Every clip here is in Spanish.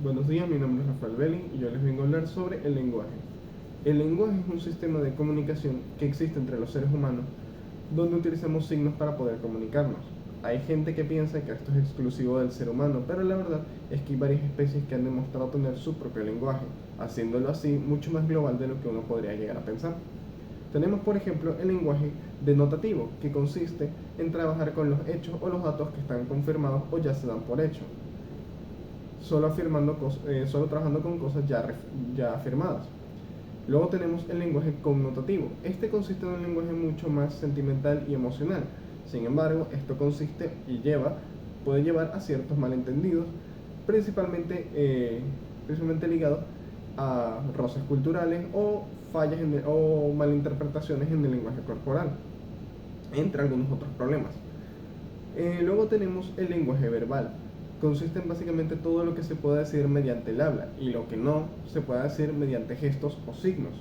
Buenos días, mi nombre es Rafael Belli y yo les vengo a hablar sobre el lenguaje. El lenguaje es un sistema de comunicación que existe entre los seres humanos donde utilizamos signos para poder comunicarnos. Hay gente que piensa que esto es exclusivo del ser humano, pero la verdad es que hay varias especies que han demostrado tener su propio lenguaje, haciéndolo así mucho más global de lo que uno podría llegar a pensar. Tenemos, por ejemplo, el lenguaje denotativo, que consiste en trabajar con los hechos o los datos que están confirmados o ya se dan por hecho, solo trabajando con cosas ya afirmadas. Luego tenemos el lenguaje connotativo. Este consiste en un lenguaje mucho más sentimental y emocional. Sin embargo, esto puede llevar a ciertos malentendidos, principalmente ligados a roces culturales o o malinterpretaciones en el lenguaje corporal, entre algunos otros problemas. Luego tenemos el lenguaje verbal. Consiste en básicamente todo lo que se puede decir mediante el habla y lo que no se puede decir mediante gestos o signos.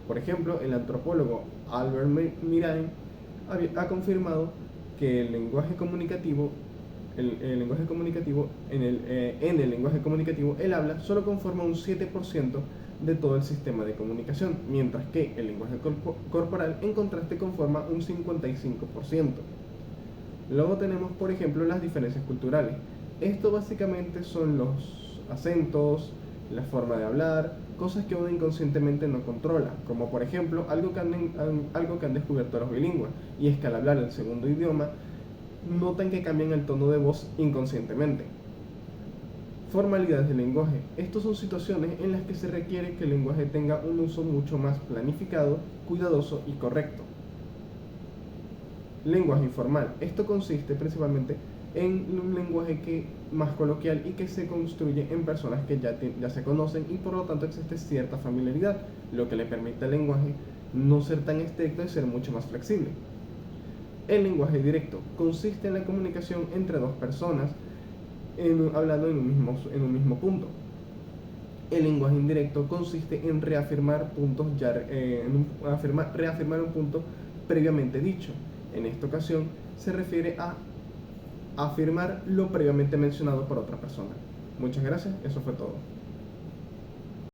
Por ejemplo, el antropólogo Albert Mirain ha confirmado que el lenguaje comunicativo, en el lenguaje comunicativo, el habla solo conforma un 7% de todo el sistema de comunicación, mientras que el lenguaje corporal en contraste conforma un 55%. Luego tenemos, por ejemplo, las diferencias culturales. Esto básicamente son los acentos, la forma de hablar, cosas que uno inconscientemente no controla, como por ejemplo algo que han descubierto los bilingües, y es que al hablar el segundo idioma notan que cambian el tono de voz inconscientemente. Formalidades del lenguaje. Estas son situaciones en las que se requiere que el lenguaje tenga un uso mucho más planificado, cuidadoso y correcto. Lenguaje informal. Esto consiste principalmente en un lenguaje más coloquial y que se construye en personas que ya se conocen y por lo tanto existe cierta familiaridad, lo que le permite al lenguaje no ser tan estricto y ser mucho más flexible. El lenguaje directo consiste en la comunicación entre dos personas hablando en un mismo punto. El lenguaje indirecto consiste en reafirmar un punto previamente dicho. En esta ocasión se refiere a afirmar lo previamente mencionado por otra persona. Muchas gracias, eso fue todo.